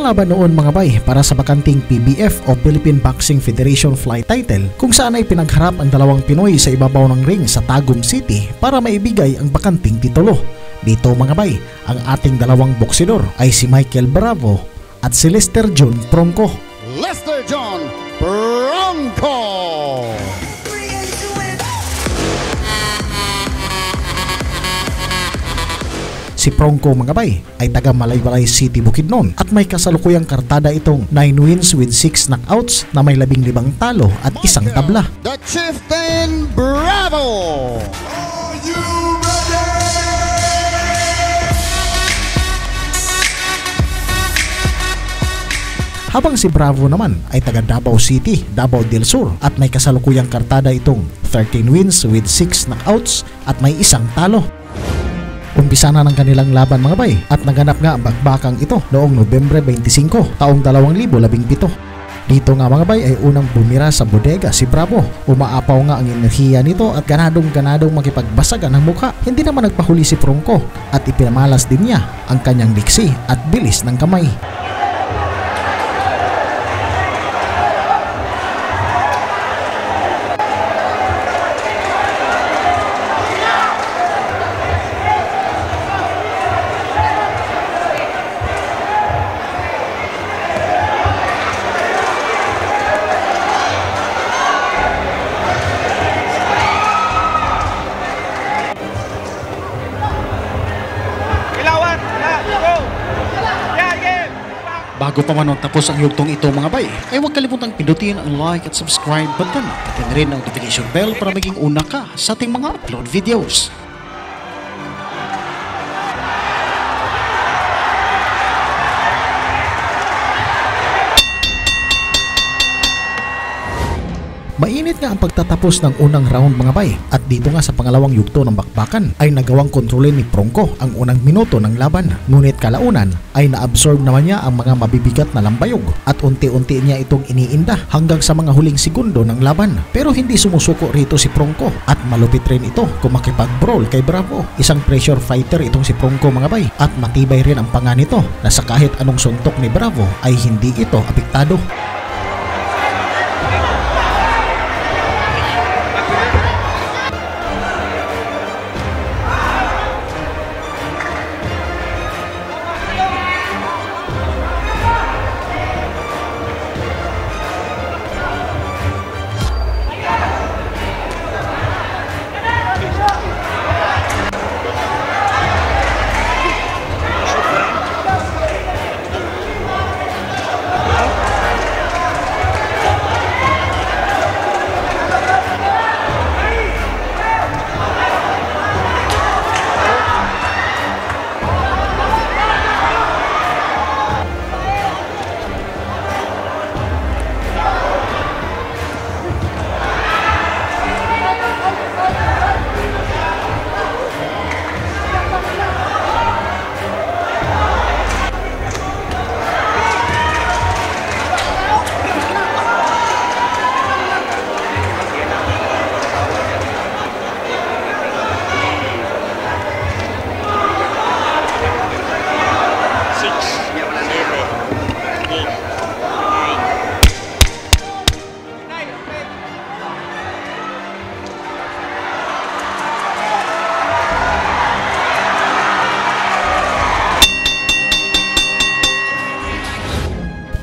Isang laban noon mga bay para sa bakanting PBF o Philippine Boxing Federation Fly title kung saan ay pinagharap ang dalawang Pinoy sa ibabaw ng ring sa Tagum City para maibigay ang bakanting titulo. Dito mga bay, ang ating dalawang boksidor ay si Michael Bravo at si Lester John Prongko. Lester John Prongko! Si Prongko mga bay ay taga Malaybalay City, Bukidnon at may kasalukuyang kartada itong 9 wins with 6 knockouts na may 15 talo at isang tabla. The Chieftain Bravo! Are you ready? Habang si Bravo naman ay taga Davao City, Davao del Sur at may kasalukuyang kartada itong 13 wins with 6 knockouts at may isang talo. Umpisa na ng kanilang laban mga bay at naganap nga ang bakbakang ito noong Nobyembre 25, taong 2017. Dito nga mga bay ay unang bumira sa bodega si Bravo. Umaapaw nga ang enerhiya nito at ganadong makipagbasagan ng mukha. Hindi naman nagpahuli si Prongko at ipinamalas din niya ang kanyang diksi at bilis ng kamay. Bago pa man tapos ang yugtong ito mga bay, ay huwag kalimutang pindutin ang like at subscribe button at rin ang notification bell para maging una ka sa ating mga upload videos. Mainit nga ang pagtatapos ng unang round mga bay at dito nga sa pangalawang yugto ng bakbakan ay nagawang kontrolin ni Prongko ang unang minuto ng laban. Ngunit kalaunan ay naabsorb naman niya ang mga mabibigat na lambayog at unti-unti niya itong iniinda hanggang sa mga huling segundo ng laban. Pero hindi sumusuko rito si Prongko at malupit rin ito kung makipag-brawl kay Bravo. Isang pressure fighter itong si Prongko mga bay at matibay rin ang panga nito na sa kahit anong suntok ni Bravo ay hindi ito apektado.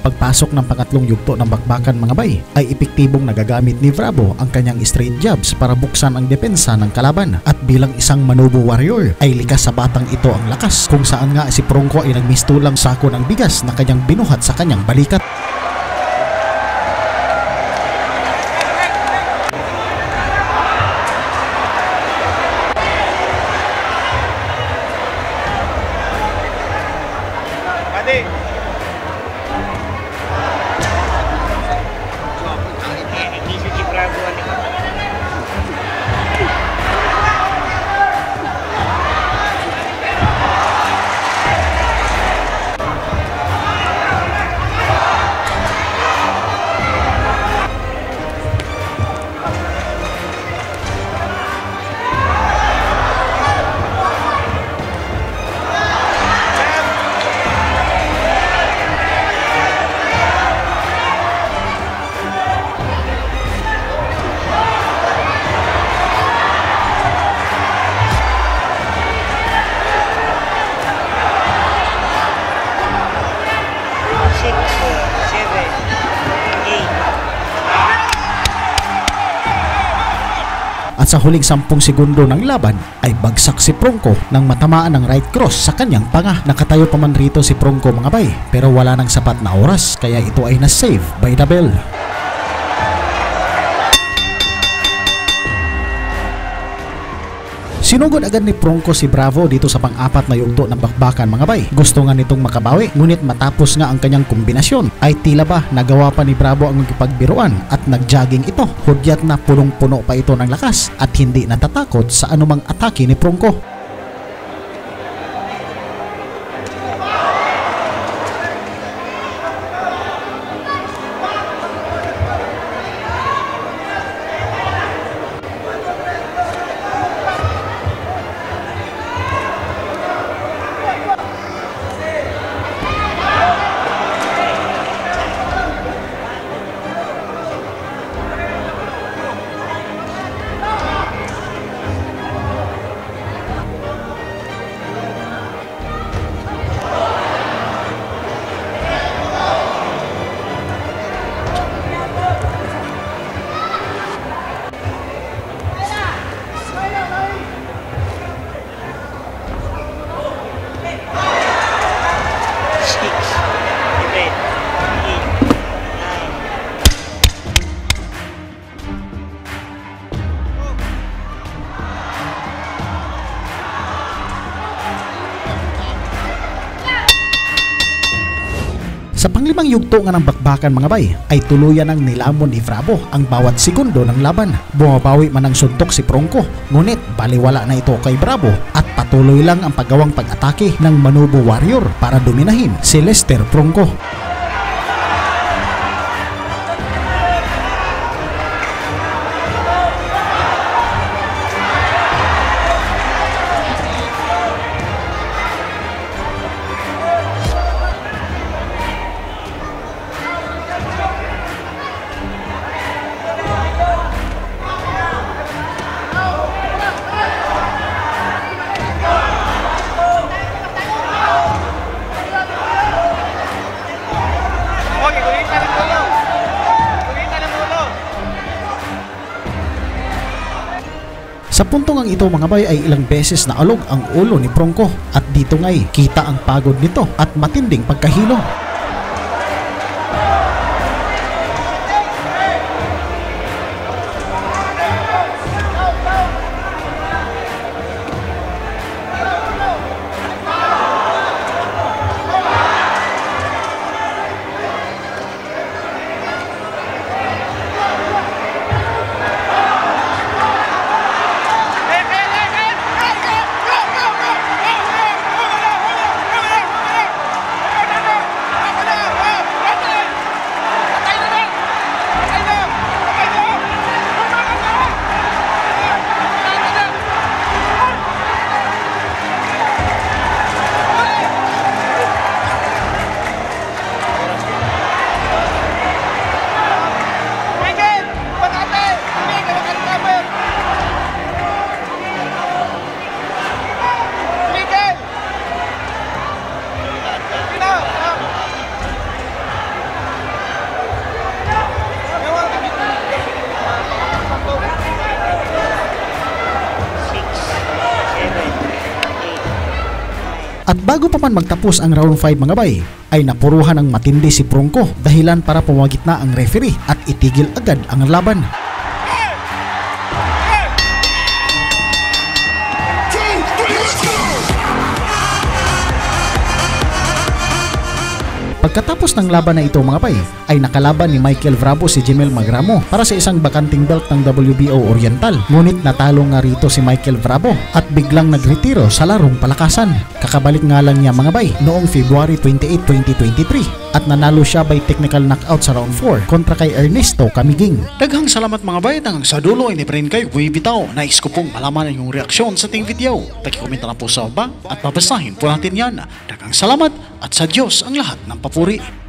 Pagpasok ng pangatlong yugto ng bakbakan mga bay ay epektibong nagagamit ni Bravo ang kanyang straight jabs para buksan ang depensa ng kalaban at bilang isang manubo warrior ay likas sa batang ito ang lakas kung saan nga si Prongko ay nagmistulang sako ng bigas na kanyang binuhat sa kanyang balikat. At sa huling 10 segundo ng laban ay bagsak si Prongko nang matamaan ng right cross sa kanyang panga. Nakatayo pa man rito si Prongko mga bay, pero wala nang sapat na oras kaya ito ay na-save by the bell. Sinugod agad ni Prongko si Bravo dito sa pang-apat na yugto ng bakbakan mga bay. Gusto nga nitong makabawi, ngunit matapos nga ang kanyang kombinasyon ay tila ba nagawa pa ni Bravo ang magpagbiruan at nagjogging ito. Hudyat na punong-puno pa ito ng lakas at hindi natatakot sa anumang atake ni Prongko. Sa panglimang yugto nga ng bakbakan mga bay ay tuluyan ng nilamon ni Bravo ang bawat segundo ng laban. Bumabawi man ang suntok si Prongko, ngunit baliwala na ito kay Bravo at patuloy lang ang paggawang pag-atake ng Manubo Warrior para dominahin si Lester Prongko. Sa puntong ang ito mga bay ay ilang beses na alog ang ulo ni Prongko at dito nga'y kita ang pagod nito at matinding pagkahilo. At bago pa man magtapos ang round 5 mga bay, ay napuruhan ng matindi si Prongko dahilan para pumagit na ang referee at itigil agad ang laban. Pagkatapos ng laban na ito mga bay, ay nakalaban ni Michael Bravo si Jemel Magramo para sa isang bakanting belt ng WBO Oriental. Ngunit natalo nga rito si Michael Bravo at biglang nagretiro sa larong palakasan. Kakabalik nga lang niya mga bay noong February 28, 2023 at nanalo siya by technical knockout sa round 4 kontra kay Ernesto Camiging. Daghang salamat mga bay, hanggang sa dulo ini prin kay Guy Bitaw. Nais ko pong malaman ang inyong reaksyon sa ating video. Paki-komenta na po sa baba at babasahin po natin yan. Daghang salamat at sa Diyos ang lahat ng papuri.